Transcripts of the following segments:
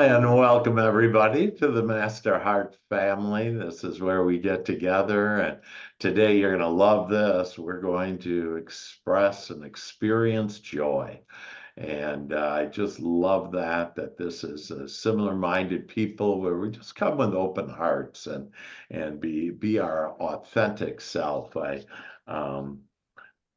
And welcome everybody to the Master Heart family. This is where we get together, and today you're going to love this. We're going to express and experience joy. And I just love that this is similar-minded people where we just come with open hearts and be our authentic self. Um,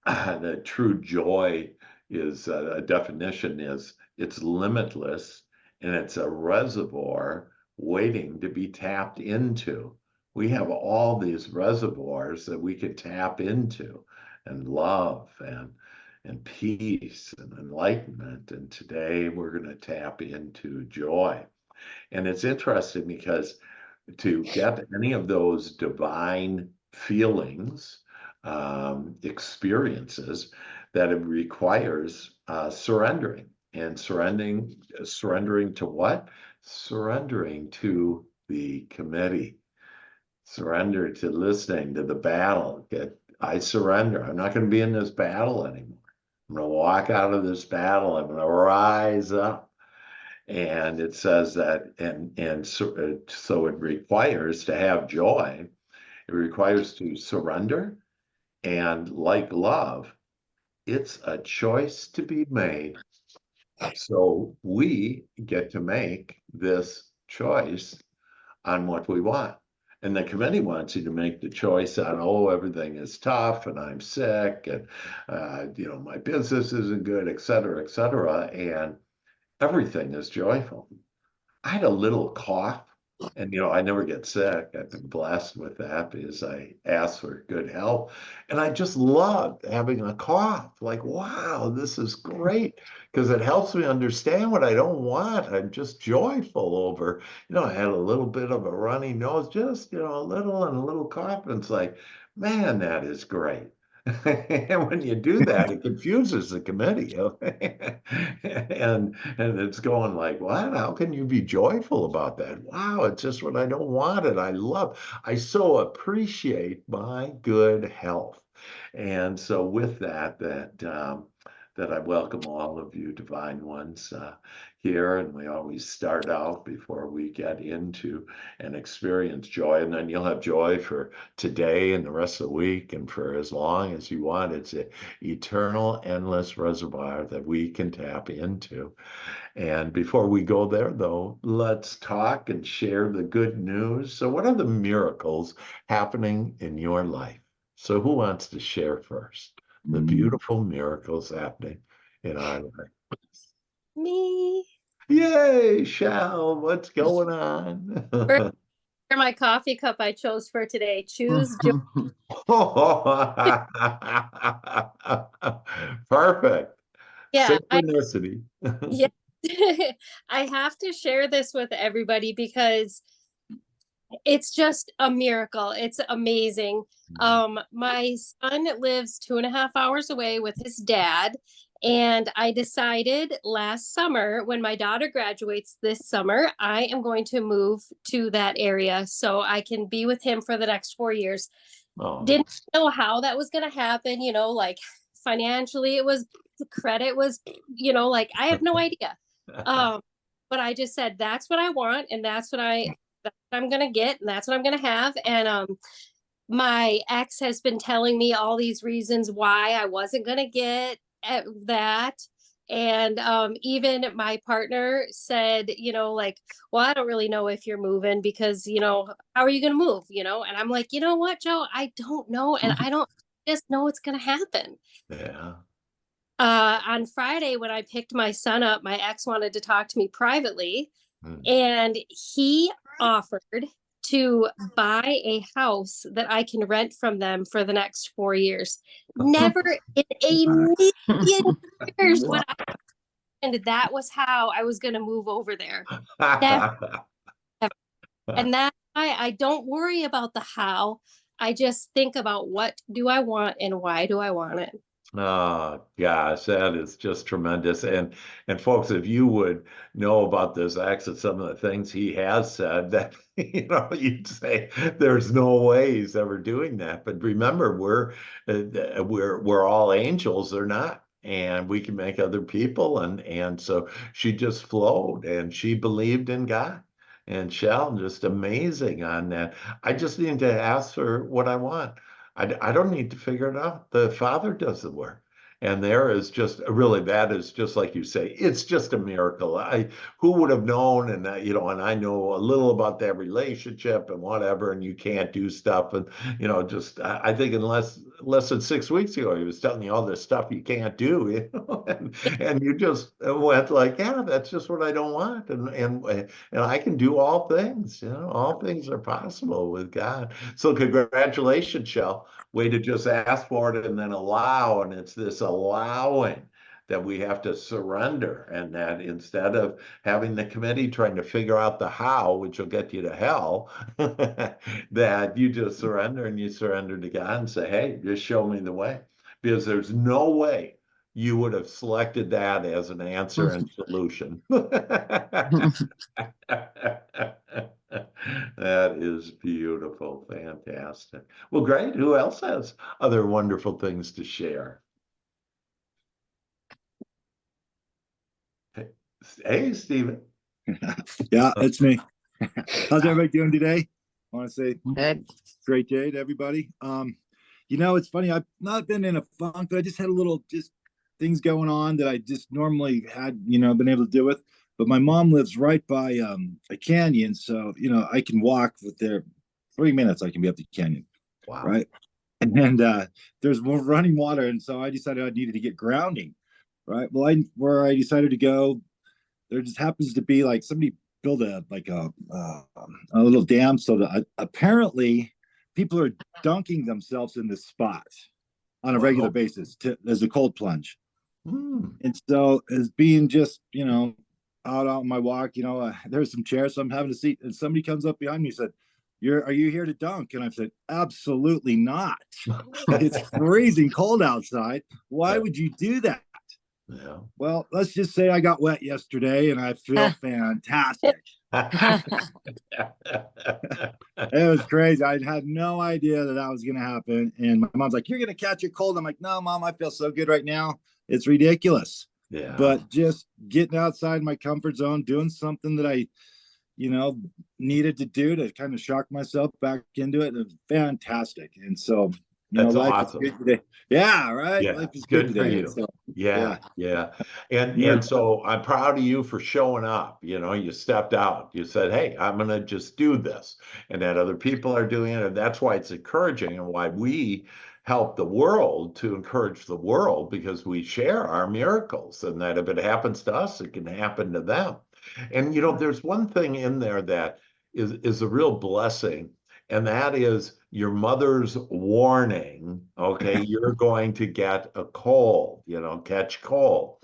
the true joy is a definition is it's limitless and it's a reservoir waiting to be tapped into. We have all these reservoirs that we could tap into, and love and peace and enlightenment. And today we're going to tap into joy. And it's interesting because to get any of those divine feelings, experiences, that it requires surrendering. And surrendering to what? Surrendering to the committee, surrender to listening to the battle. I surrender. I'm not going to be in this battle anymore. I'm going to walk out of this battle. I'm going to rise up. And it says that, and so it requires to have joy. It requires to surrender, and like love, it's a choice to be made. So we get to make this choice on what we want. And the committee wants you to make the choice on, oh, everything is tough and I'm sick and, my business isn't good, et cetera, et cetera. And everything is joyful. I had a little cough, and I never get sick. I've been blessed with that because I asked for good health. And I just loved having a cough. Like, wow, this is great because it helps me understand what I don't want. I'm just joyful over, I had a little bit of a runny nose, just, a little and a little cough. And it's like, man, that is great. And when you do that, it confuses the committee. And it's going like, what? How can you be joyful about that? Wow, it's just what I don't want and I so appreciate my good health. And so with that I welcome all of you divine ones here. And we always start out before we get into and experience joy. And then you'll have joy for today and the rest of the week and for as long as you want. It's an eternal, endless reservoir that we can tap into. And before we go there, though, let's talk and share the good news. So, what are the miracles happening in your life? So, who wants to share first? The beautiful miracles happening in our life. Me. Yay, Shell, what's going on? For my coffee cup I chose for today. Choose joy. Perfect. Yeah, Synchronicity. yeah. I have to share this with everybody because it's just a miracle. It's amazing. My son lives 2.5 hours away with his dad. And I decided last summer, when my daughter graduates this summer, I am going to move to that area so I can be with him for the next 4 years. Oh. Didn't know how that was going to happen, like financially, it was the credit was, like I have no idea. But I just said, that's what I want, and that's what I'm gonna get, and that's what I'm gonna have. And my ex has been telling me all these reasons why I wasn't gonna get at that. And even my partner said, like, well, I don't really know if you're moving because, how are you going to move? And I'm like, you know what, Joe, I don't know. And I don't just know it's going to happen. Yeah. On Friday, when I picked my son up, my ex wanted to talk to me privately, and he offered to buy a house that I can rent from them for the next 4 years. Never in a million years would I, and that was how I was going to move over there. Never, ever. And that's why I don't worry about the how. I just think about what do I want and why do I want it. Oh gosh, that is just tremendous. And folks, if you would know about this ex and some of the things he has said, that you'd say there's no way he's ever doing that. But remember, we're all angels. They're not. and we can make other people. And so she just flowed and she believed in God. And Shell, just amazing on that. I just need to ask her what I want. I don't need to figure it out. The Father does the work. And there is just really, that is just like you say, it's just a miracle. Who would have known? And and I know a little about that relationship and whatever, and you can't do stuff. And, just, I think in less than 6 weeks ago, he was telling you all this stuff you can't do, and you just went like, yeah, that's just what I don't want. And I can do all things, all things are possible with God. So congratulations, Shell. Way to just ask for it and then allow. And it's this allowing that we have to surrender. And that instead of having the committee trying to figure out the how, which will get you to hell, that you just surrender and you surrender to God and say, hey, just show me the way. Because there's no way you would have selected that as an answer and solution. That is beautiful. Fantastic. Well, great. Who else has other wonderful things to share? Hey, Stephen. Yeah, it's me. How's everybody doing today? I want to say Good. great day to everybody. It's funny. I've not been in a funk, but I just had a little just things going on that I just normally had, been able to deal with. But my mom lives right by a canyon, so I can walk with there 3 minutes. I can be up the canyon, Wow. right? And there's more running water, and so I decided I needed to get grounding, right? Well, where I decided to go, there just happens to be like somebody build a little dam so that apparently people are dunking themselves in this spot on a regular basis as a cold plunge. And so as being just out on my walk, there's some chairs, so I'm having a seat, and somebody comes up behind me and said, are you here to dunk? And I said, absolutely not. It's freezing cold outside. Why would you do that? Yeah. Well, let's just say I got wet yesterday and I feel fantastic. It was crazy. I had no idea that was going to happen. And my mom's like, you're going to catch a cold. I'm like, no, Mom, I feel so good right now. It's ridiculous. Yeah. But just getting outside my comfort zone, doing something that I, needed to do to kind of shock myself back into it. It was fantastic. And so, That's life awesome. is good today. Yeah, right. Yeah, Life is good good for today. you. So, Yeah. And so I'm proud of you for showing up. You stepped out. You said, hey, I'm going to just do this. And that other people are doing it. And that's why it's encouraging and why we help the world to encourage the world, because we share our miracles, and that if it happens to us, it can happen to them. And there's one thing in there that is a real blessing, and that is your mother's warning. Okay, you're going to get a cold, catch cold.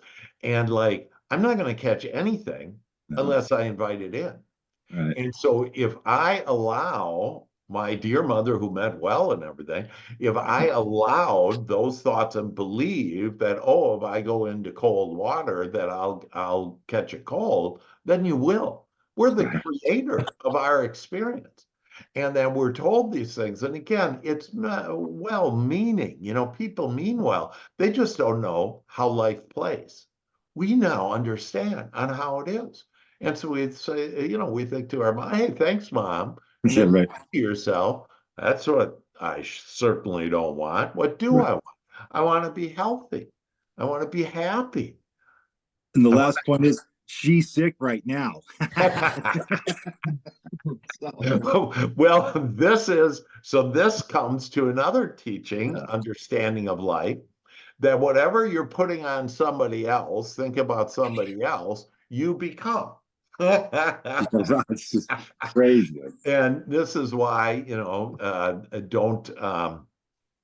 And like, I'm not going to catch anything unless I invite it in. right. And so if I allow my dear mother, who meant well and everything, if I allowed those thoughts and believe that, oh, if I go into cold water, that I'll catch a cold, then you will. We're the creator of our experience. And then we're told these things. And again, it's well-meaning. People mean well. They just don't know how life plays. We now understand on how it is. And so we say, we think to our mom, hey, thanks, Mom. And Yeah, then right. to yourself, that's what I certainly don't want. What do I want? I want to be healthy. I want to be happy. And the last point is, she's sick right now. Well, this comes to another teaching, understanding of life, that whatever you're putting on somebody else, think about somebody else, you become. It's just crazy. And this is why, don't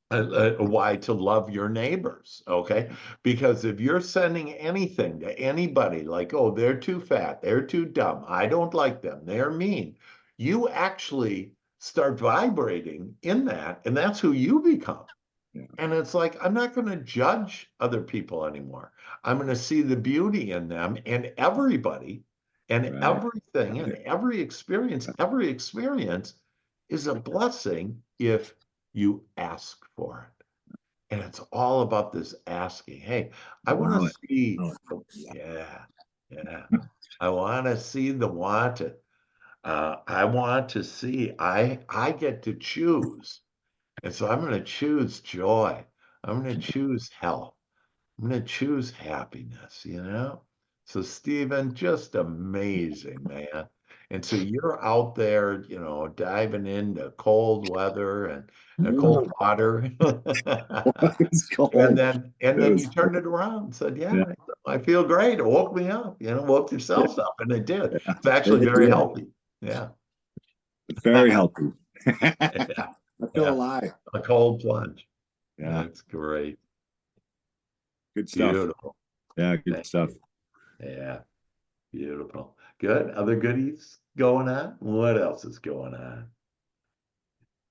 why to love your neighbors, okay? Because if you're sending anything to anybody like, oh, they're too fat, they're too dumb, I don't like them, they're mean, you actually start vibrating in that, and that's who you become. Yeah. And it's like, I'm not going to judge other people anymore. I'm going to see the beauty in them and everybody and everything and every experience. Every experience is a blessing if you ask for it. And it's all about this asking. Hey, I want Allow to it. see. Allow Oh, yeah, yeah. I want to see the wanted. I want to see. I get to choose, and so I'm going to choose joy. I'm going to choose health. I'm going to choose happiness, you know? So, Stephen, just amazing, man. And so you're out there, you know, diving into cold weather and cold it. water. It's And cold. then you turned it around and said, Yeah, yeah, I feel great. It woke me up, you know, woke yeah, yourselves up. And it did. yeah. It's actually It very did. healthy. Yeah. Very healthy. Yeah. I feel Yeah. alive. A cold plunge. Yeah, That's great. good stuff. Beautiful. Yeah, good Thank stuff. you. Yeah. Beautiful. Good. Other goodies going on? What else is going on?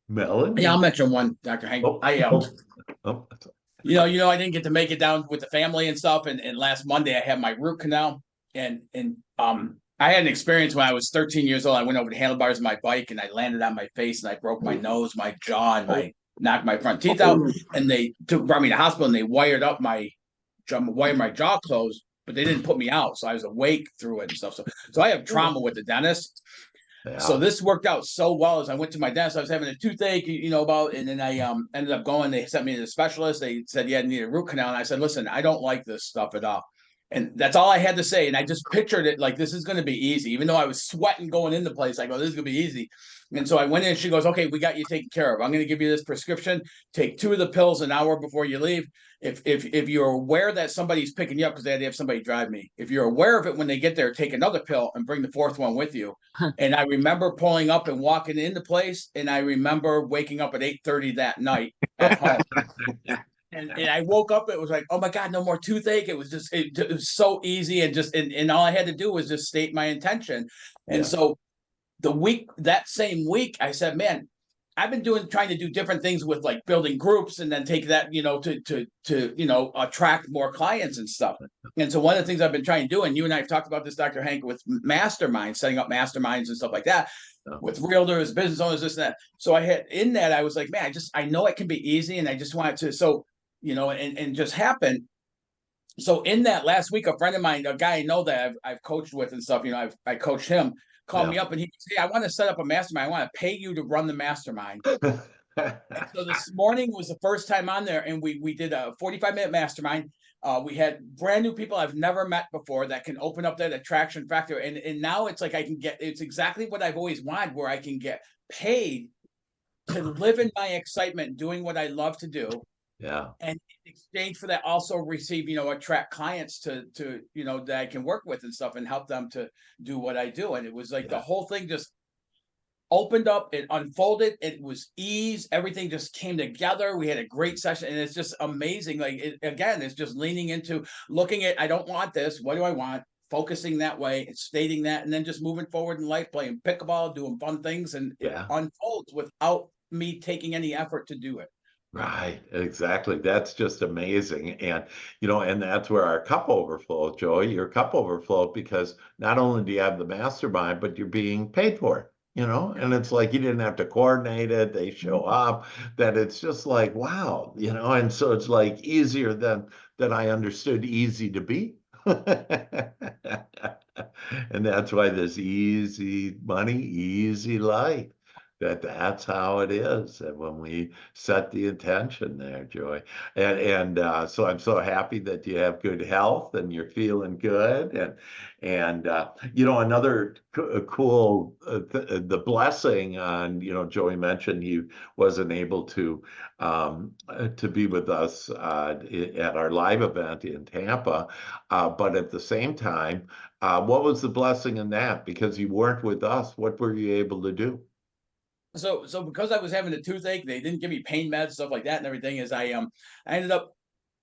Yeah, I'll Melanie? mention one, Dr. Hank. Oh, I oh, oh. I didn't get to make it down with the family and stuff. And last Monday I had my root canal, and I had an experience when I was 13 years old. I went over the handlebars of my bike and I landed on my face and I broke my nose, my jaw, and my knocked my front teeth out. And they brought me to the hospital and they wired up wired my jaw closed, but they didn't put me out. So I was awake through it and stuff. So I have trauma with the dentist. So Yeah. this worked out so well as I went to my dentist. I was having a toothache, and then I ended up going. They sent me to the specialist. They said, "Yeah, I need a root canal." And I said, "Listen, I don't like this stuff at all." And that's all I had to say. And I just pictured it like this is going to be easy, even though I was sweating going into place. I go, "This is going to be easy." And so I went in. She goes, "Okay, we got you taken care of. I'm going to give you this prescription. Take 2 of the pills an hour before you leave. If you're aware that somebody's picking you up, because they had to have somebody drive me. If you're aware of it when they get there, take another pill and bring the 4th one with you." And I remember pulling up and walking into place, and I remember waking up at 8:30 that night at home. And I woke up, it was like, oh my God, no more toothache. It was just, it was so easy. And all I had to do was just state my intention. And Yeah. so that same week, I said, man, I've been trying to do different things with like building groups and then take that, to attract more clients and stuff. And so one of the things I've been trying to do, and you and I have talked about this, Dr. Hank, with masterminds, setting up masterminds and stuff like that, with realtors, business owners, this and that. So I was like, man, I know it can be easy, and I just wanted to, and just happen. So in that last week, a friend of mine, a guy I know that I've coached with and stuff, I coached him, called me up and he said, "Hey, I want to set up a mastermind. I want to pay you to run the mastermind." And so this morning was the first time on there, and we did a 45-minute mastermind. We had brand new people I've never met before that can open up that attraction factor. And now it's like it's exactly what I've always wanted, where I can get paid to live in my excitement, doing what I love to do. Yeah. And in exchange for that, also receive, attract clients to that I can work with and stuff and help them to do what I do. And it was like the whole thing just opened up, it unfolded, it was ease, everything just came together. We had a great session, and it's just amazing. Like it's just leaning into looking at, I don't want this, what do I want? Focusing that way and stating that, and then just moving forward in life, playing pickleball, doing fun things, and it unfolds without me taking any effort to do it. Right, exactly. That's just amazing. And, and that's where our cup overflow, Joey, your cup overflow, because not only do you have the mastermind, but you're being paid for it, and it's like you didn't have to coordinate it. They show up, that it's just like, wow, and so it's like easier than I understood easy to be. And that's why this easy money, easy life. That's how it is. And when we set the intention there, Joy. And so I'm so happy that you have good health and you're feeling good. And another cool the blessing on, Joey mentioned he wasn't able to be with us at our live event in Tampa. But at the same time, what was the blessing in that? Because you weren't with us, what were you able to do? So because I was having a toothache, they didn't give me pain meds, stuff like that, and everything. I ended up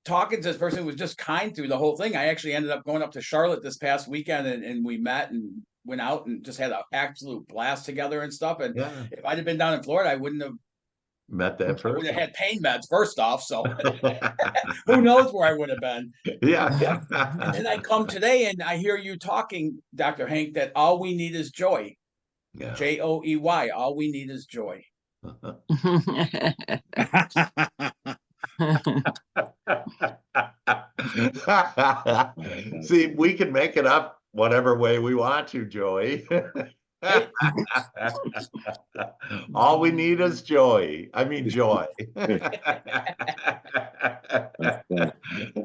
talking to this person who was just kind through the whole thing. I actually ended up going up to Charlotte this past weekend, and we met and went out and just had an absolute blast together and stuff. And if I'd have been down in Florida, I wouldn't have met that I would person. have had pain meds first off. So who knows where I would have been? Yeah. And then I come today and I hear you talking, Dr. Hank, that all we need is joy. Yeah. Joey. All we need is joy. See, we can make it up whatever way we want to, Joey. Hey, All we need is joy. I mean, joy.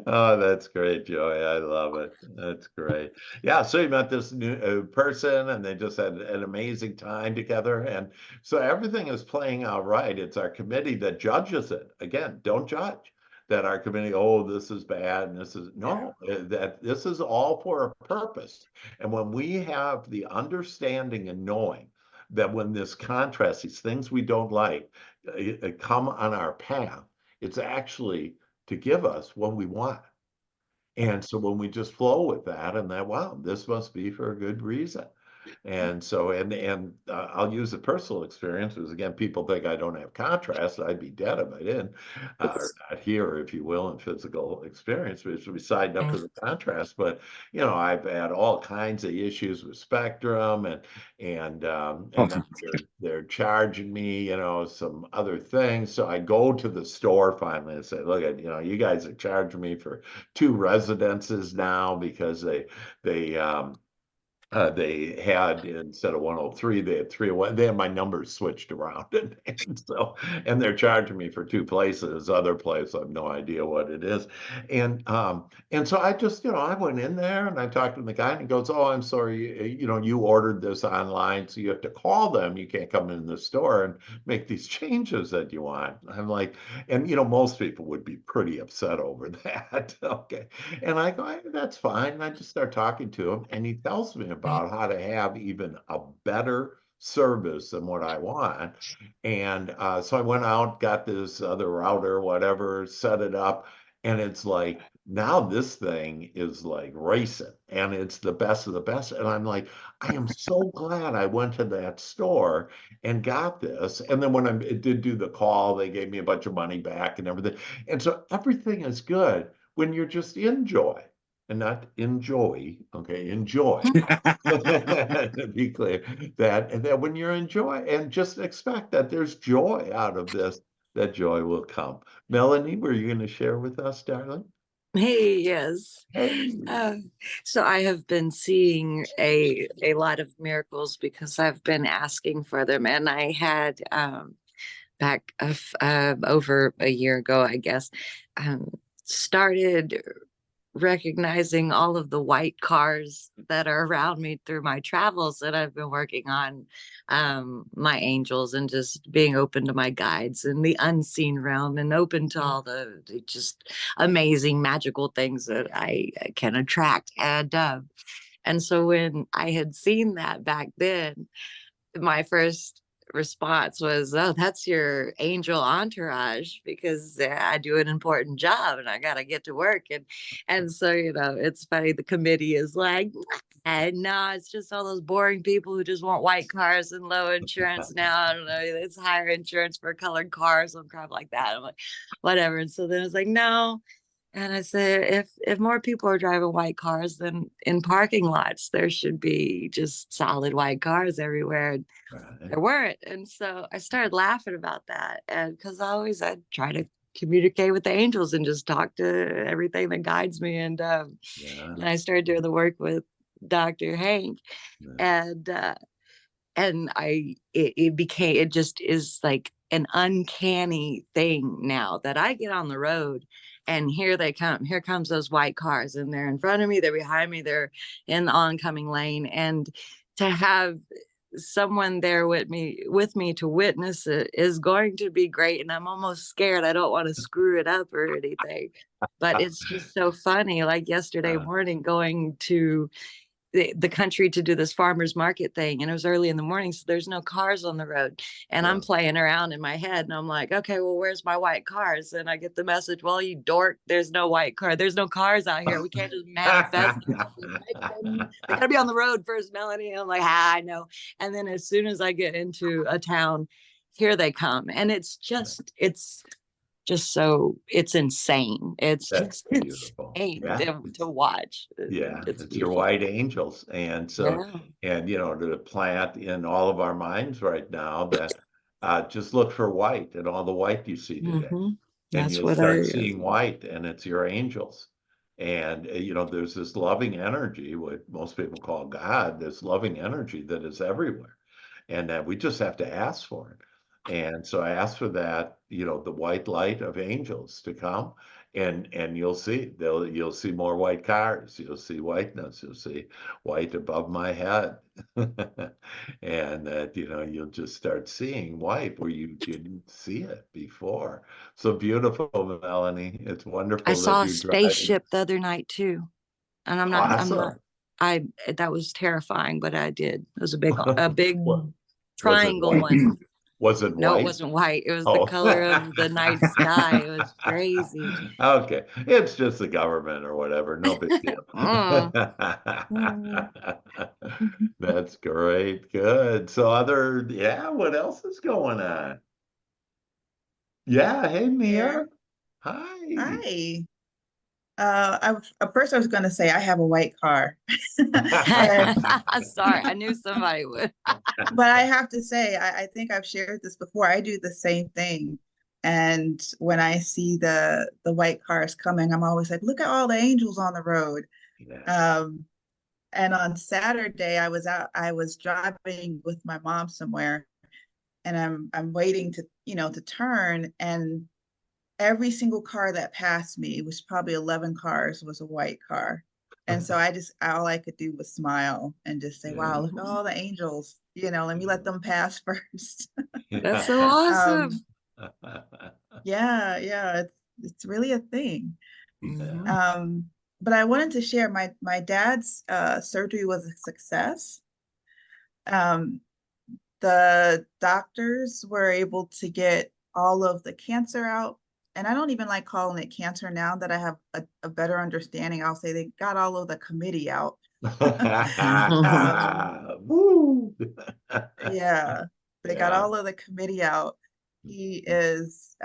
Oh, that's great, Joey. I love it. That's great. Yeah, so you met this new person and they just had an amazing time together. And so everything is playing out right. It's our committee that judges it. Again, don't judge that our committee, oh, this is bad and this is no, that this is all for a purpose. And when we have the understanding and knowing that when this contrast, these things we don't like, come on our path, it's actually to give us what we want. And so when we just flow with that and that, wow, this must be for a good reason. And so, I'll use a personal experience because again, people think I don't have contrast. I'd be dead if I didn't, or not here, if you will, in physical experience, which we signed up for the contrast. But I've had all kinds of issues with spectrum, and now they're charging me, some other things. So I go to the store finally and say, look, you guys are charging me for 2 residences now because they had, instead of 103, they had 301. They had my numbers switched around, and they're charging me for 2 places. Other place, I have no idea what it is, and so I just, I went in there and I talked to the guy, and he goes, "Oh, I'm sorry, you ordered this online, so you have to call them. You can't come in the store and make these changes that you want." I'm like, and most people would be pretty upset over that. Okay, and I go, that's fine. And I just start talking to him, and he tells me about how to have even a better service than what I want. And so I went out, got this other router, whatever, set it up, and it's like, now this thing is like racing, and it's the best of the best. And I'm like, I am so glad I went to that store and got this. And then when I did do the call, they gave me a bunch of money back and everything. And so everything is good when you're just in joy and not enjoy. Okay, enjoy. To be clear, that when you're in joy, and just expect that there's joy out of this, that joy will come. Melanie, were you going to share with us, darling? Hey, yes. Hey. So I have been seeing a lot of miracles because I've been asking for them, and I had back over a year ago, I guess, started recognizing all of the white cars that are around me through my travels that I've been working on, my angels, and just being open to my guides and the unseen realm, and open to all the just amazing magical things that I can attract. And so when I had seen that back then, my first response was, "Oh, that's your angel entourage," because I do an important job and I gotta get to work. And so, it's funny, the committee is like, no, it's just all those boring people who just want white cars and low insurance now. I don't know, it's higher insurance for colored cars and crap like that. I'm like, whatever. And so then it's like, no. And I said, if more people are driving white cars, then in parking lots there should be just solid white cars everywhere. And there weren't. And so I started laughing about that. And because I try to communicate with the angels and just talk to everything that guides me. And I started doing the work with Dr. Hank, and it just is like an uncanny thing now that I get on the road and here comes those white cars, and they're in front of me, they're behind me, they're in the oncoming lane, and to have someone there with me to witness it is going to be great. And I'm almost scared. I don't want to screw it up or anything, but it's just so funny. Like yesterday morning, going to the country to do this farmers market thing, and it was early in the morning, so there's no cars on the road, and I'm playing around in my head, and I'm like, okay, well, where's my white cars? And I get the message, well, you dork, there's no cars out here, we can't just manifest. They gotta be on the road first, Melanie. And I'm like, I know. And then as soon as I get into a town, here they come, and it's so it's insane. It's beautiful. insane to watch. It's your white angels. And so, to plant in all of our minds right now that just look for white and all the white you see today. And That's you'll what start seeing white, and it's your angels. And there's this loving energy, what most people call God, this loving energy that is everywhere, and that we just have to ask for it. And so I asked for that, the white light of angels to come, and you'll see more white cars, you'll see whiteness, you'll see white above my head. And that, you'll just start seeing white where you didn't see it before. So beautiful, Melanie. It's I wonderful that saw a you're driving. spaceship the other night too. And I'm not, Awesome. that was terrifying, but I did. It was a big What was it triangle white? one. Was it No, it white? wasn't white. It was the Oh. color of the night sky. It was crazy. Okay. It's just the government or whatever. No big deal. Mm. Mm. That's great. Good. So what else is going on? Yeah. Hey, Mia. There. Hi. Hi. At first I was going to say I have a white car, but Sorry, I knew somebody would. I have to say I think I've shared this before. I do the same thing, and when I see the white cars coming, I'm always like, look at all the angels on the road. Yeah. And on Saturday I was driving with my mom somewhere, and I'm waiting to turn, and every single car that passed me, it was probably 11 cars, was a white car. And so all I could do was smile and just say, Yeah. wow, look at all the angels, let me let them pass first. That's so um, awesome. yeah, it's really a thing. Mhm. But I wanted to share my dad's surgery was a success. Um, the doctors were able to get all of the cancer out. And I don't even like calling it cancer now that I have a better understanding. I'll say they got all of the committee out. Woo. Yeah, they got Yeah. all of the committee out. He is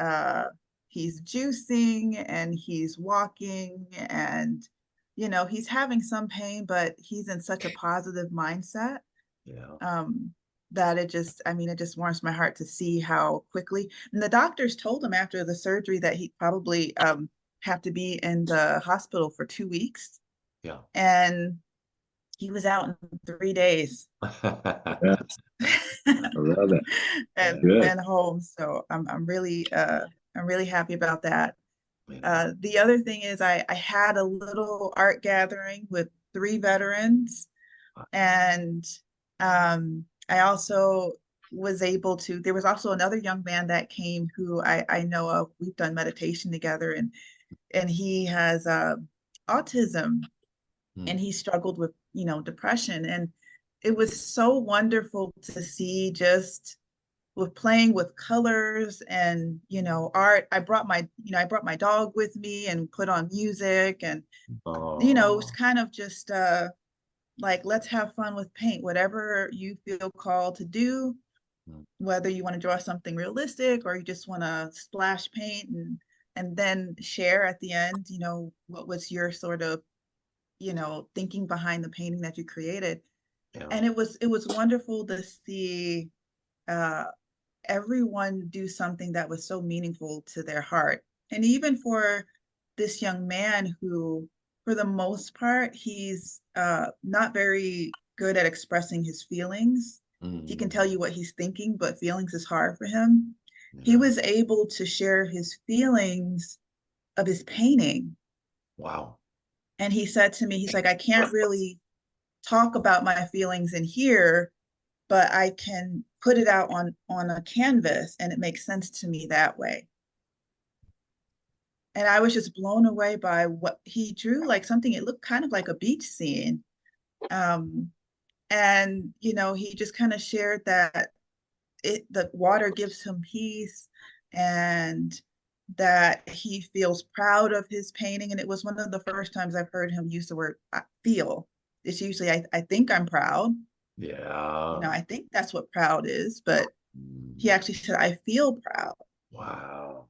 he's juicing and he's walking, and he's having some pain, but he's in such a positive mindset. Yeah. That it just warms my heart to see how quickly. And the doctors told him after the surgery that he'd probably have to be in the hospital for 2 weeks. Yeah. And he was out in 3 days. Yes, I love it. Good. and home. So I'm really happy about that. Yeah. The other thing is I had a little art gathering with 3 veterans, and I also was able to, there was also another young man that came who I know of. We've done meditation together, and he has autism, and he struggled with, depression. And it was so wonderful to see, just with playing with colors and, art. I brought my dog with me and put on music, and, it was Oh. kind of just, like, let's have fun with paint, whatever you feel called to do, whether you want to draw something realistic or you just want to splash paint, and then share at the end, what was your sort of, thinking behind the painting that you created. Yeah. And it was wonderful to see uh, everyone do something that was so meaningful to their heart. And even for this young man who, for the most part, he's not very good at expressing his feelings. He can tell you what he's thinking, but feelings is hard for him. He Yeah. was able to share his feelings of his painting. Wow. And he said to me, he's like, I can't really talk about my feelings in here, but I can put it out on a canvas, and it makes sense to me that way. And I was just blown away by what he drew, like something, it looked kind of like a beach scene. And he just kind of shared that the water gives him peace, and that he feels proud of his painting. And it was one of the first times I've heard him use the word feel. It's usually I think I'm proud. Yeah. I think that's what proud is, but he actually said, I feel proud. Wow.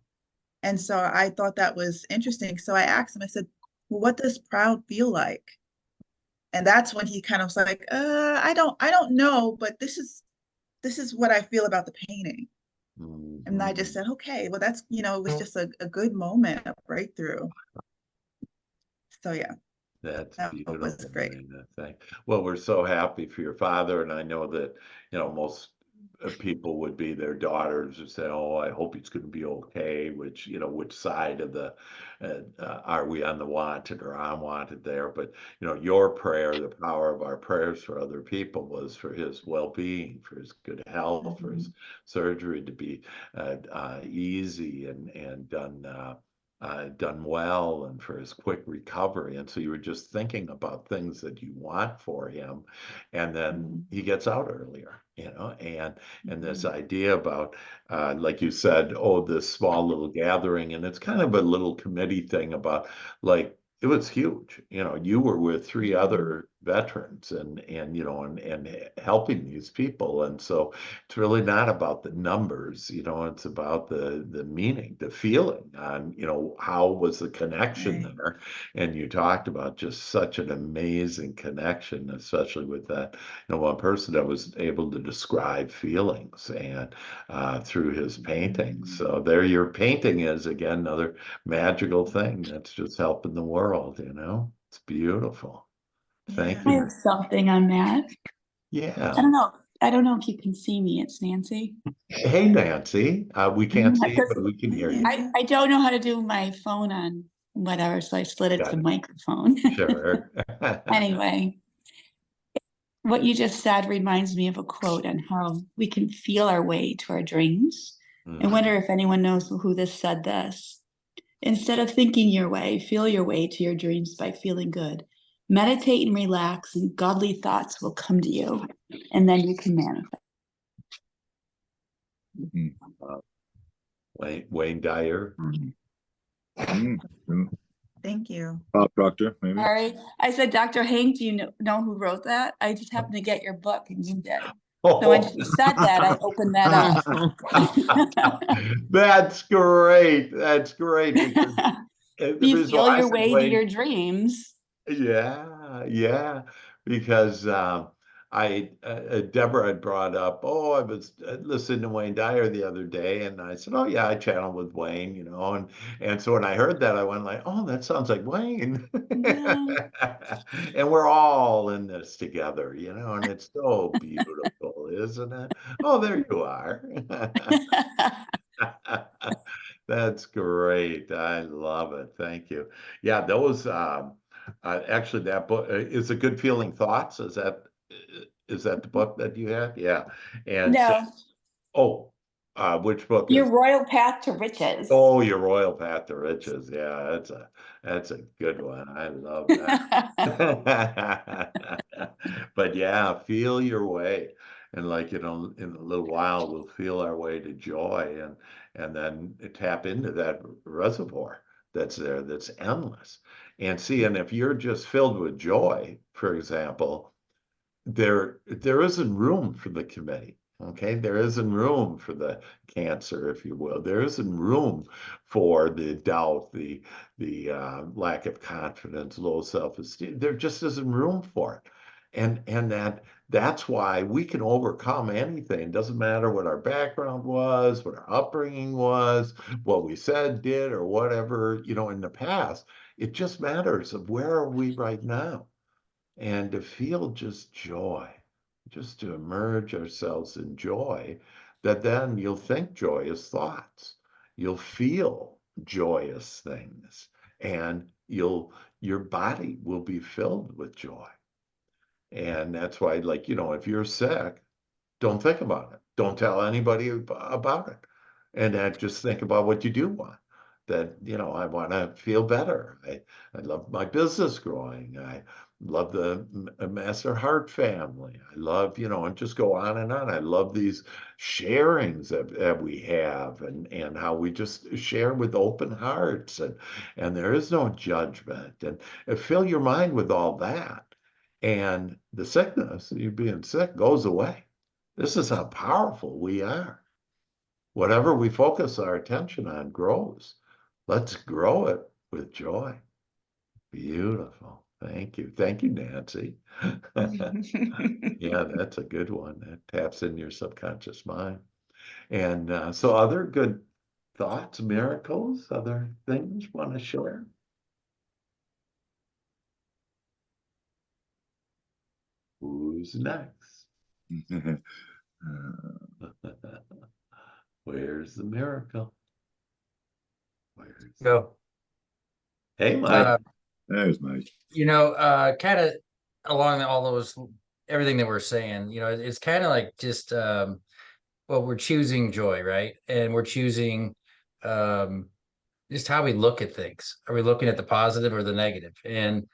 And so I thought that was interesting. So I asked him, I said, well, what does proud feel like? And that's when he kind of was like, I don't know, but this is what I feel about the painting. And I just Mhm. said, okay, well, that's, it was just a good moment, a breakthrough. So yeah, That's that was beautiful, great. Lena. Well, we're so happy for your father, and I know that, most people would be their daughters who say, "Oh, I hope he's going to be okay." Which side of the are we on the wanted or unwanted there? But your prayer, the power of our prayers for other people was for his well-being, for his good health, for his Mhm. surgery to be easy and done well, and for his quick recovery. And so you were just thinking about things that you want for him, and then Mhm. he gets out earlier, and this Mhm. idea about, like you said, oh, this small little gathering, and it's kind of a little committee thing about, like, it was huge. You were with three Mhm. other veterans, and helping these people, and so it's really not about the numbers. It's about the meaning, the feeling, on how was the connection Right. there. And you talked about just such an amazing connection, especially with that one person that was able to describe feelings, and through his paintings. Mhm. So there your painting is again another magical thing that's just helping the world. It's beautiful. Thank Yeah. I you. have something on that. I Yeah. don't know. I don't know if you can see me. It's Nancy. Hey, Nancy. We can't see you, Because but we can Hi, hear you. Nancy. I don't know how to do my phone on whatever, so I slid it to Got the it. microphone. Sure. Anyway, what you just said reminds me of a quote on how we can feel our way to our dreams. I Mhm. wonder if anyone knows who this said this. Instead of thinking your way, feel your way to your dreams by feeling good. Meditate and relax, and godly thoughts will come to you, and then you can manifest. Mhm. Wayne Dyer. Mhm. Mhm. Thank you. Bob Proctor, maybe. Sorry, I said, Dr. Hank, do you know who wrote that? I just happened to get your book, and you did. So when Oh, she said that, I opened that up. that's great. That's great because the You reason feel why I your said way to Wayne. your dreams. Yeah, yeah, because Deborah had brought up, oh, I was listening to Wayne Dyer the other day, and I said, oh yeah, I channel with Wayne, and so when I heard that, I went like, oh, that sounds like Wayne, Yeah. and we're all in this together, and it's so beautiful, isn't it? Oh, there you are. That's great. I love it. Thank you. Yeah, those actually that book is a good feeling thoughts. Is that the book that you had? Yeah. And so, No, oh, which book your is? royal path to riches. Oh, Your Royal Path to Riches. Yeah, that's a good one. I love that. But yeah, feel your way. And like, in a little while, we'll feel our way to joy, and then tap into that reservoir that's there, that's endless. And see, and if you're just filled with joy, for example, there isn't room for the committee. Okay, there isn't room for the cancer, if you will. There isn't room for the doubt, the lack of confidence, low self-esteem. There just isn't room for it, and that's why we can overcome anything. Doesn't matter what our background was, what our upbringing was, what we said, did, or whatever, in the past. It just matters of where are we right now, and to feel just joy, just to immerse ourselves in joy, that then you'll think joyous thoughts, you'll feel joyous things, and your body will be filled with joy. And that's why, like, if you're sick, don't think about it. Don't tell anybody about it. And then just think about what you do want. That, I want to feel better. I love my business growing. I love the Master Heart family. I love, and just go on and on. I love these sharings that we have, and how we just share with open hearts, and there is no judgment. And fill your mind with all that. And the sickness, you being sick, goes away. This is how powerful we are. Whatever we focus our attention on grows. Let's grow it with joy. Beautiful. Thank you. Thank you, Nancy. Yeah, that's a good one. That taps in your subconscious mind. And so other good thoughts, miracles, other things want to share? Who's next? Where's the miracle? Where's Go. Hey, Mike. There's my. Kind of along all those, everything that we're saying, it's kind of like just, well, we're choosing joy, right? And we're choosing just how we look at things. Are we looking at the positive or the negative? And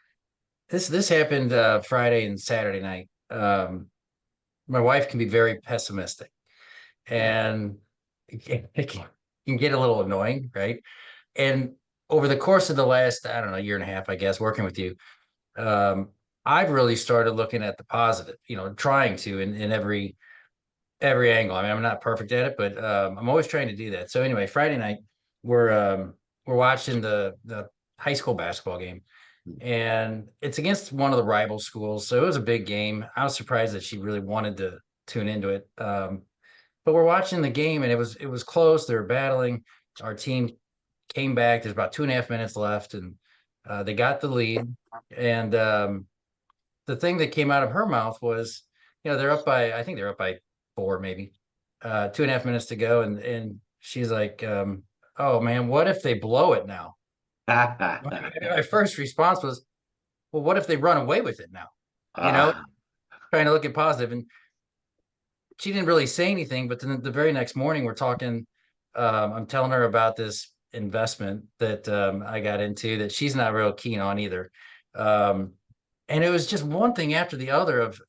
this happened Friday and Saturday night. My wife can be very pessimistic, and it can get a little annoying, right? And over the course of the last, I don't know, year and a half, I guess, working with you, I've really started looking at the positive, trying to in every angle. I mean, I'm not perfect at it, but I'm always trying to do that. So anyway, Friday night we're watching the high school basketball game, and it's against one of the rival schools. So it was a big game. I was surprised that she really wanted to tune into it. But we're watching the game, and it was close. They were battling. Our team came back. There's about 2.5 minutes left, and they got the lead. And the thing that came out of her mouth was, they're up by, I think they're up by 4, maybe 2.5 minutes to go. And she's like, oh man, what if they blow it now? My first response was, well, what if they run away with it now? Trying to look at positive. And she didn't really say anything, but then the very next morning we're talking, I'm telling her about this investment that I got into that she's not real keen on either. And it was just one thing after the other of,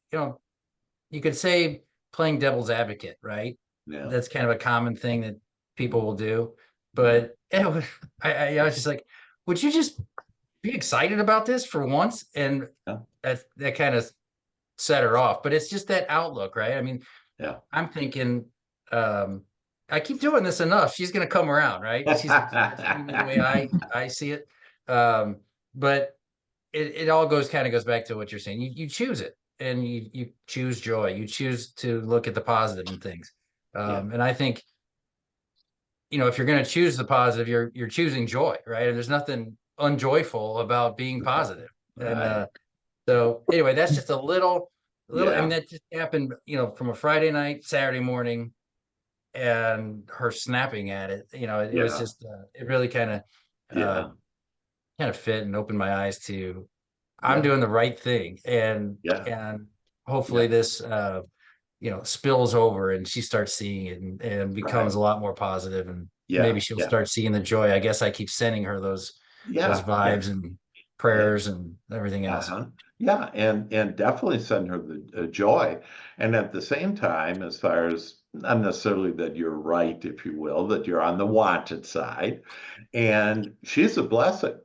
you could say playing devil's advocate, right? Yeah. That's kind of a common thing that people will do. But I was just like, would you just be excited about this for once? And that kind of set her off. But it's just that outlook, right? I mean, I'm thinking, I keep doing this enough. She's going to come around, right? She's the way I see it. But it all goes back to what you're saying. You choose it, and you choose joy. You choose to look at the positive in things. And I think, if you're going to choose the positive, you're choosing joy, right? And there's nothing unjoyful about being positive. Right. And so anyway, that's just a little, and that just happened, from a Friday night, Saturday morning, and her snapping at it. It was just, it really kind of fit and opened my eyes to, I'm doing the right thing, and hopefully this spills over and she starts seeing it and becomes a lot more positive, and maybe she'll start seeing the joy. I guess I keep sending her those vibes and prayers and everything else. Yeah, and definitely send her the joy. And at the same time, as far as not necessarily that you're right, if you will, that you're on the wanted side, and she's a blessing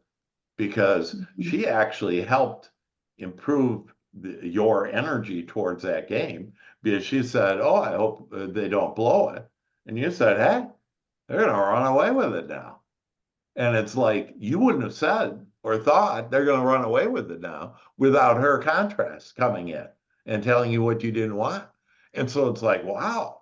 because she actually helped improve your energy towards that game, because she said, oh, I hope they don't blow it. And you said, hey, they're going to run away with it now. And it's like, you wouldn't have said or thought they're going to run away with it now without her contrast coming in and telling you what you didn't want. And so it's like, wow,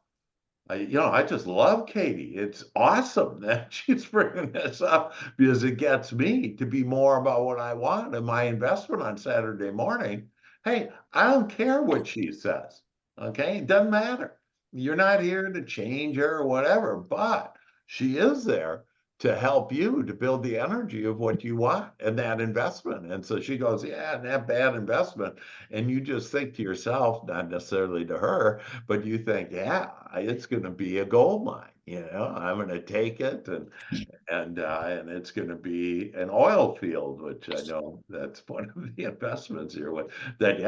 I just love Katie. It's awesome that she's bringing this up, because it gets me to be more about what I want and my investment on Saturday morning. Hey, I don't care what she says. Okay, it doesn't matter. You're not here to change her or whatever, but she is there to help you to build the energy of what you want and that investment. And so she goes, yeah, that bad investment. And you just think to yourself, not necessarily to her, but you think, yeah, it's going to be a gold mine. I'm going to take it, and it's going to be an oil field, which I know that's one of the investments here with that.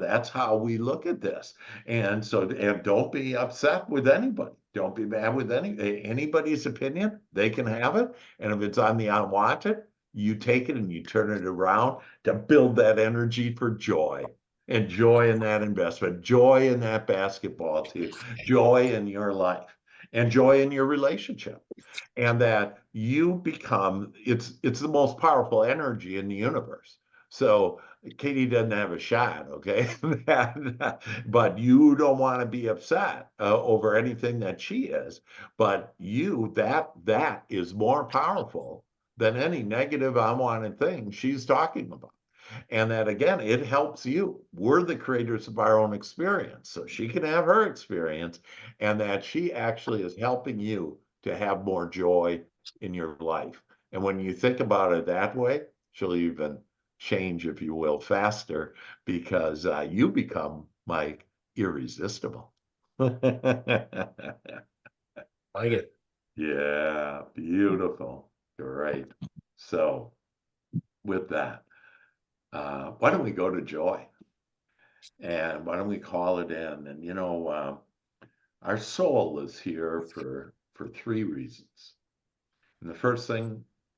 That's how we look at this. And so, and don't be upset with anybody. Don't be mad with anybody's opinion. They can have it. And if it's on the unwanted, you take it and you turn it around to build that energy for joy. And joy in that investment, joy in that basketball team, joy in your life, and joy in your relationship. And that you become, it's the most powerful energy in the universe. So Katie doesn't have a shot, okay? But you don't want to be upset over anything that she is. But that is more powerful than any negative, unwanted thing she's talking about. And that again, it helps you. We're the creators of our own experience. So she can have her experience, and that she actually is helping you to have more joy in your life. And when you think about it that way, she'll even change, if you will, faster, because you become, Mike, irresistible. Like it. Yeah, beautiful. Great. So with that, why don't we go to joy? And why don't we call it in? And our soul is here for three reasons. And the first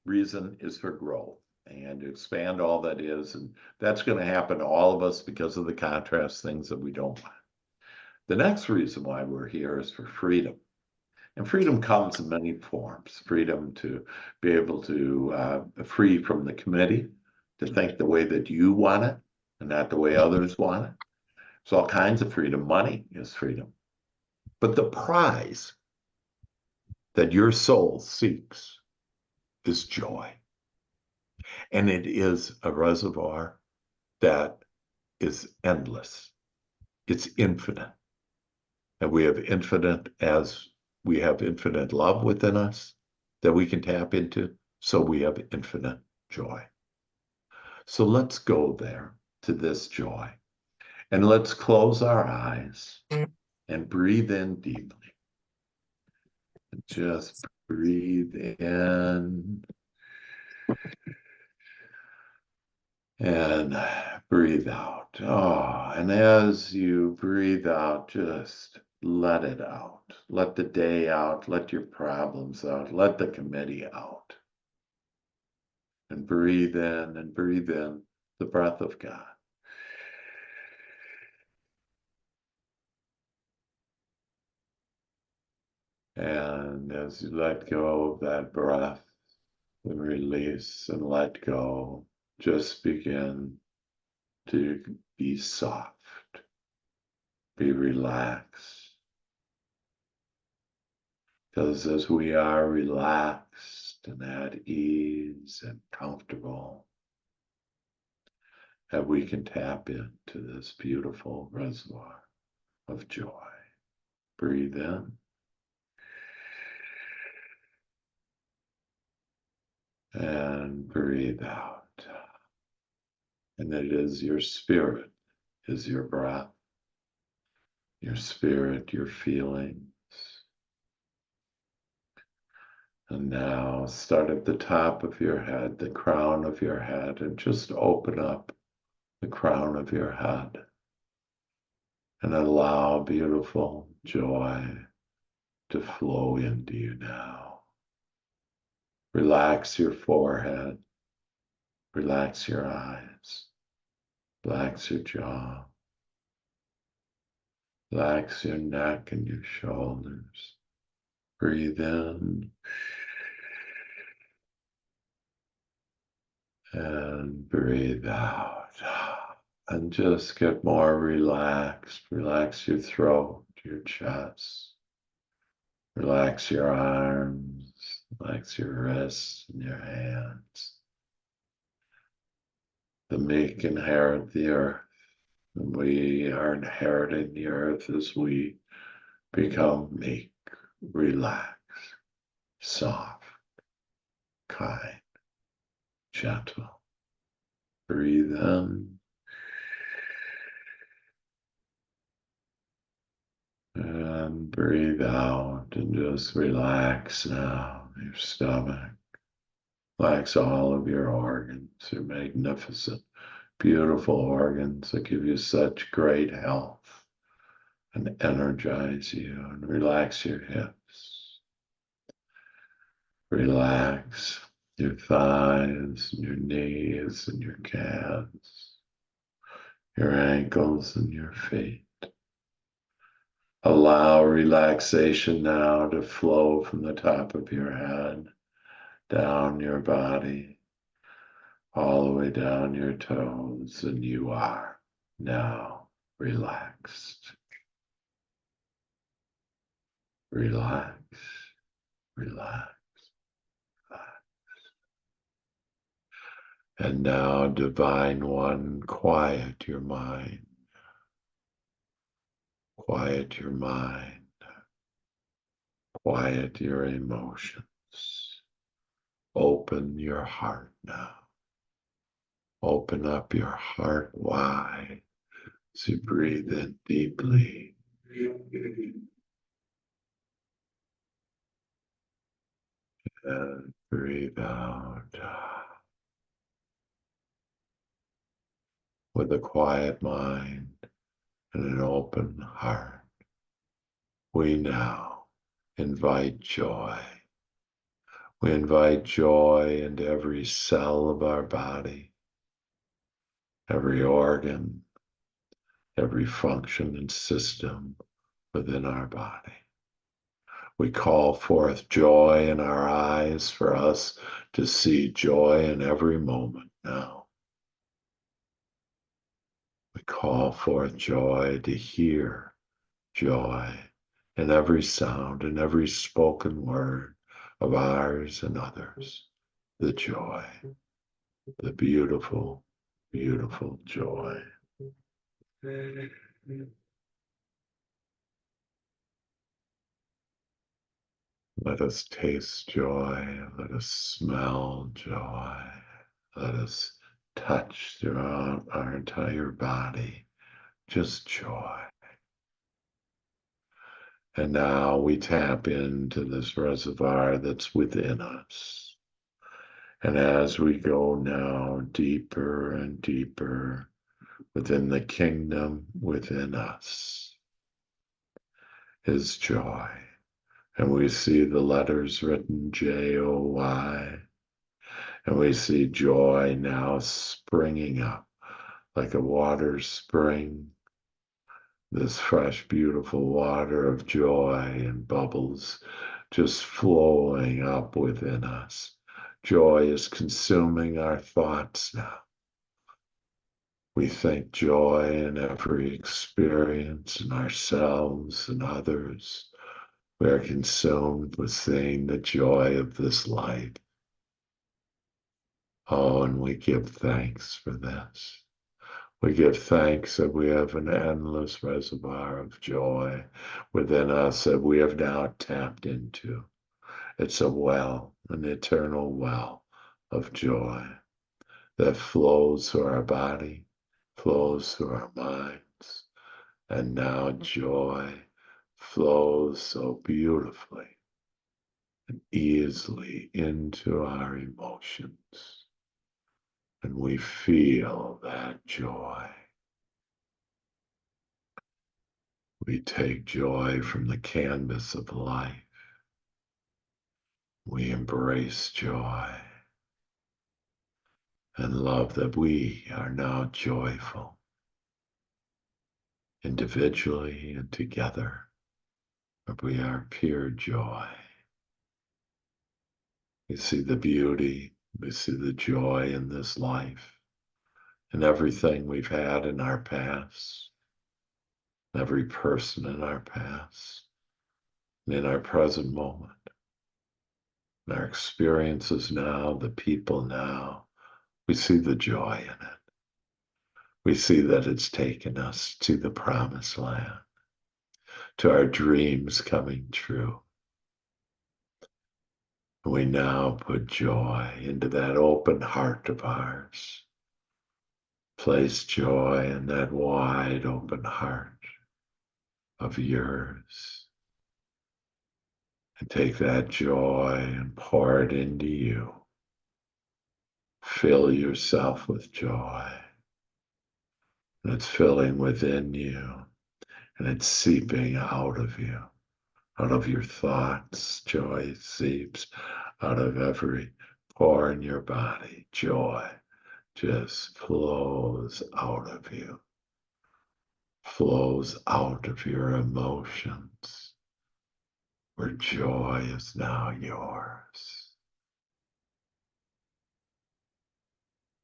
reason is for growth and to expand all that is. And that's going to happen to all of us because of the contrast things that we don't want. The next reason why we're here is for freedom. And freedom comes in many forms. Freedom to be able to free from the committee, to think the way that you want it and not the way others want it. There's all kinds of freedom. Money is freedom. But the prize that your soul seeks is joy. And it is a reservoir that is endless. It's infinite. And we have infinite love within us that we can tap into. So we have infinite joy. So let's go there to this joy. And let's close our eyes and breathe in deeply. And just breathe in and breathe out. Oh, and as you breathe out, just let it out. Let the day out. Let your problems out. Let the committee out. And breathe in the breath of God. And as you let go of that breath, and release and let go, just begin to be soft, be relaxed. Because as we are relaxed and at ease and comfortable, that we can tap into this beautiful reservoir of joy. Breathe in. And breathe out. And it is your spirit, is your breath, your spirit, your feelings. And now start at the top of your head, the crown of your head, and just open up the crown of your head and allow beautiful joy to flow into you now. Relax your forehead, relax your eyes, relax your jaw, relax your neck and your shoulders. Breathe in and breathe out. And just get more relaxed. Relax your throat, your chest. Relax your arms, relax your wrists and your hands. The meek inherit the earth, and we are inheriting the earth as we become meek, relaxed, soft, kind, gentle. Breathe in and breathe out, and just relax now your stomach. Relax all of your organs, your magnificent, beautiful organs that give you such great health and energize you, and relax your hips. Relax your thighs, and your knees, and your calves, your ankles, and your feet. Allow relaxation now to flow from the top of your head down your body, all the way down your toes, and you are now relaxed. Relax, relax, relax. And now, Divine One, quiet your mind. Quiet your mind. Quiet your emotions. Open your heart now. Open up your heart wide as you breathe in deeply. And breathe out with a quiet mind and an open heart. We now invite joy. We invite joy into every cell of our body, every organ, every function and system within our body. We call forth joy in our eyes for us to see joy in every moment now. We call forth joy to hear joy in every sound and every spoken word of ours and others. The joy, the beautiful, beautiful joy. Let us taste joy. Let us smell joy. Let us touch throughout our entire body. Just joy. And now we tap into this reservoir that's within us. And as we go now deeper and deeper within the kingdom within us is joy. And we see the letters written J-O-Y. And we see joy now springing up like a water spring. This fresh, beautiful water of joy and bubbles just flowing up within us. Joy is consuming our thoughts now. We think joy in every experience in ourselves and others. We are consumed with seeing the joy of this life. Oh, and we give thanks for this. We give thanks that we have an endless reservoir of joy within us that we have now tapped into. It's a well, an eternal well of joy that flows through our body, flows through our minds, and now joy flows so beautifully and easily into our emotions. And we feel that joy. We take joy from the canvas of life. We embrace joy and love that we are now joyful, individually and together, but we are pure joy. We see the beauty, we see the joy in this life, and everything we've had in our past, every person in our past, and in our present moment. Our experiences now, the people now, we see the joy in it. We see that it's taken us to the promised land, to our dreams coming true. We now put joy into that open heart of ours. Place joy in that wide open heart of yours. And take that joy and pour it into you. Fill yourself with joy. And it's filling within you. And it's seeping out of you. Out of your thoughts, joy seeps out of every pore in your body. Joy just flows out of you. Flows out of your emotions. Where joy is now yours.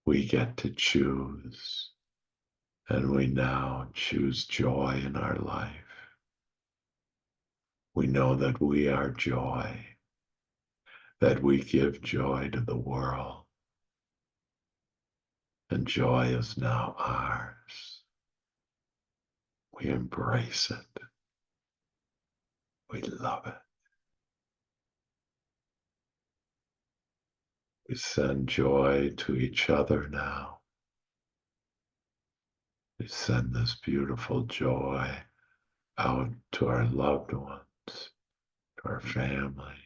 We get to choose, and we now choose joy in our life. We know that we are joy, that we give joy to the world, and joy is now ours. We embrace it. We love it. We send joy to each other now. We send this beautiful joy out to our loved ones, to our family,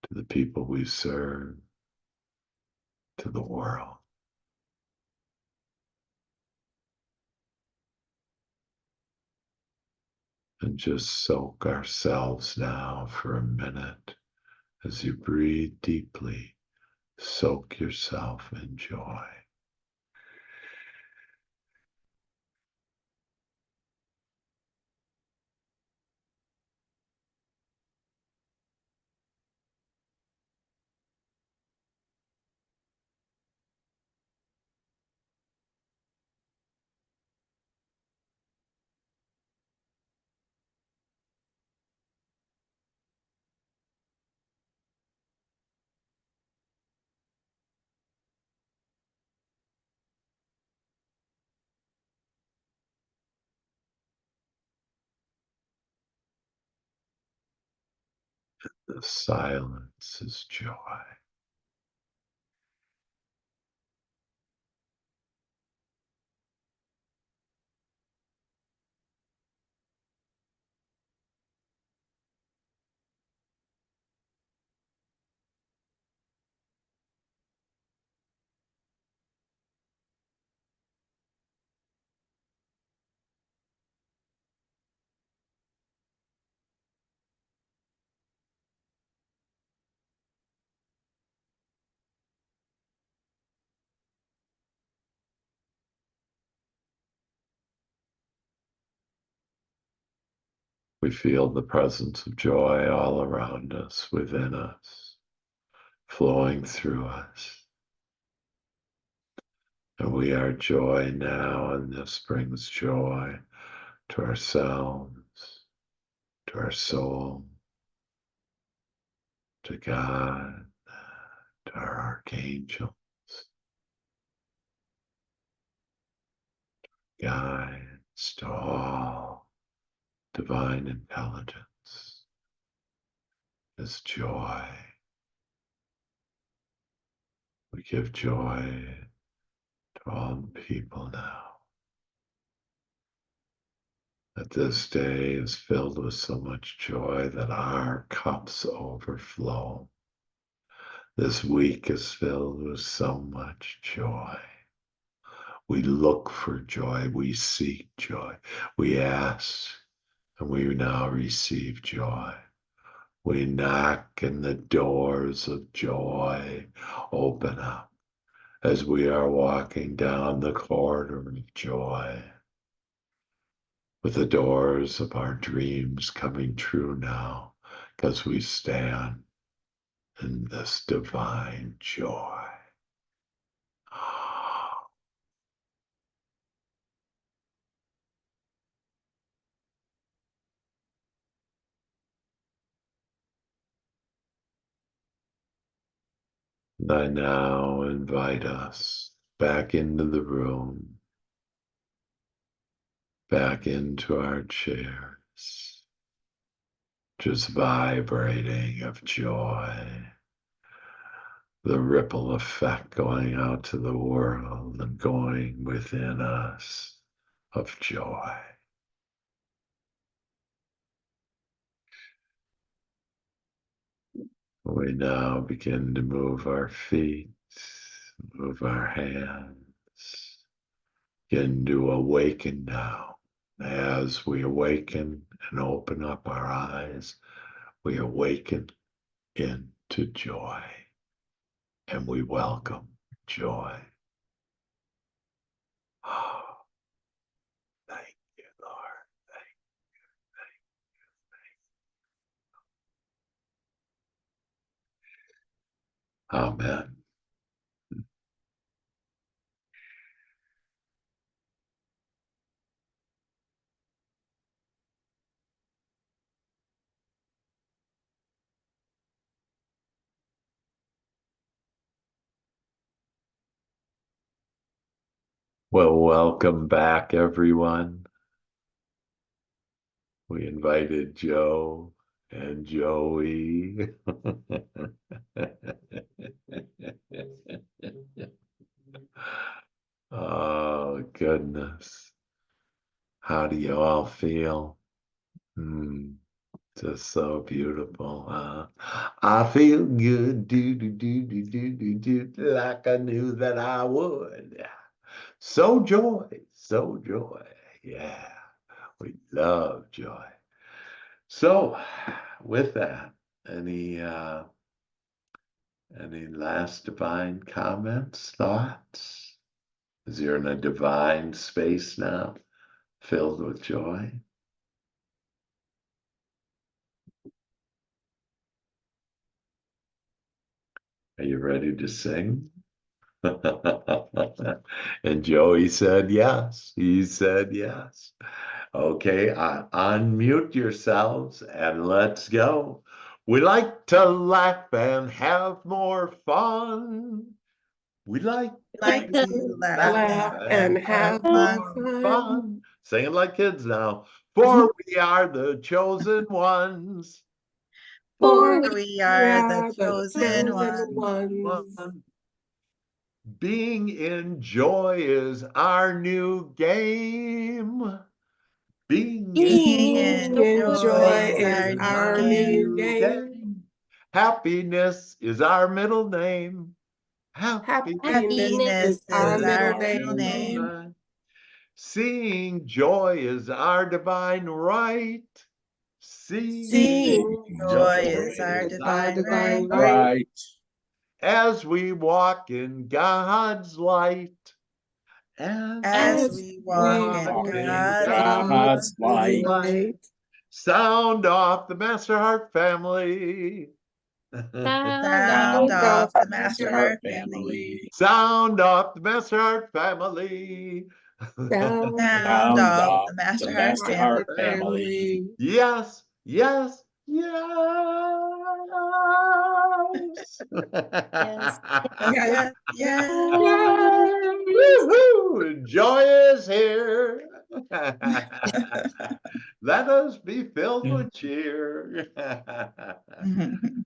to the people we serve, to the world. And just soak ourselves now for a minute as you breathe deeply. Soak yourself in joy. The silence is joy. We feel the presence of joy all around us, within us, flowing through us. And we are joy now, and this brings joy to ourselves, to our soul, to God, to our archangels, guides, to all divine intelligence. This joy. We give joy to all people now. That this day is filled with so much joy that our cups overflow. This week is filled with so much joy. We look for joy, we seek joy, we ask, and we now receive joy. We knock and the doors of joy open up as we are walking down the corridor of joy, with the doors of our dreams coming true now, because we stand in this divine joy. I now invite us back into the room, back into our chairs, just vibrating of joy, the ripple effect going out to the world and going within us of joy. We now begin to move our feet, move our hands, begin to awaken now. As we awaken and open up our eyes, we awaken into joy, and we welcome joy. Oh, thank you, Lord. Amen. Well, welcome back, everyone. We invited Joe and Joey. Oh, goodness. How do you all feel? Just so beautiful, huh? I feel good, like I knew that I would. So joy. Yeah, we love joy. So, with that, any last divine comments, thoughts? As you're in a divine space now, filled with joy. Are you ready to sing? And Joey said yes. He said yes. Okay, unmute yourselves and let's go. We like to laugh and have more fun. We like Like to to laugh and have more fun. Sing it like kids now. For we are the chosen ones. For For we are the chosen ones. Being in joy is our new game. Being Being in in joy is our new game. game. Happiness is our middle name. Happiness is our middle name. Seeing joy is our divine right. Seeing joy is our divine right. Right. As we walk in God's light. As we walk in God's light. Sound off the Master Heart family. Sound off the Master Heart family. Sound off the Master Heart family. Sound off the Master Heart family. Yes, yes, yes. Yes. Yes, yes. Woo-hoo! Joy is here. Let us be filled with cheer.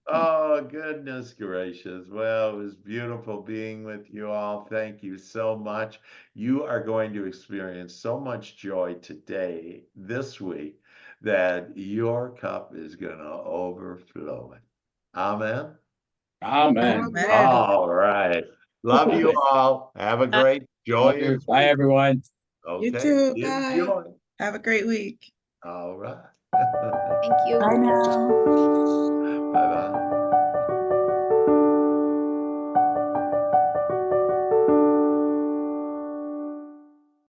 Oh, goodness gracious. Well, it was beautiful being with you all. Thank you so much. You are going to experience so much joy today, this week, that your cup is going to overflow it. Amen. Amen. Amen. All right. Love you all. Have a great, joyous Bye, week. everyone. Okay. Enjoy. Have a great week. All right. Thank you. Bye now. Bye-bye.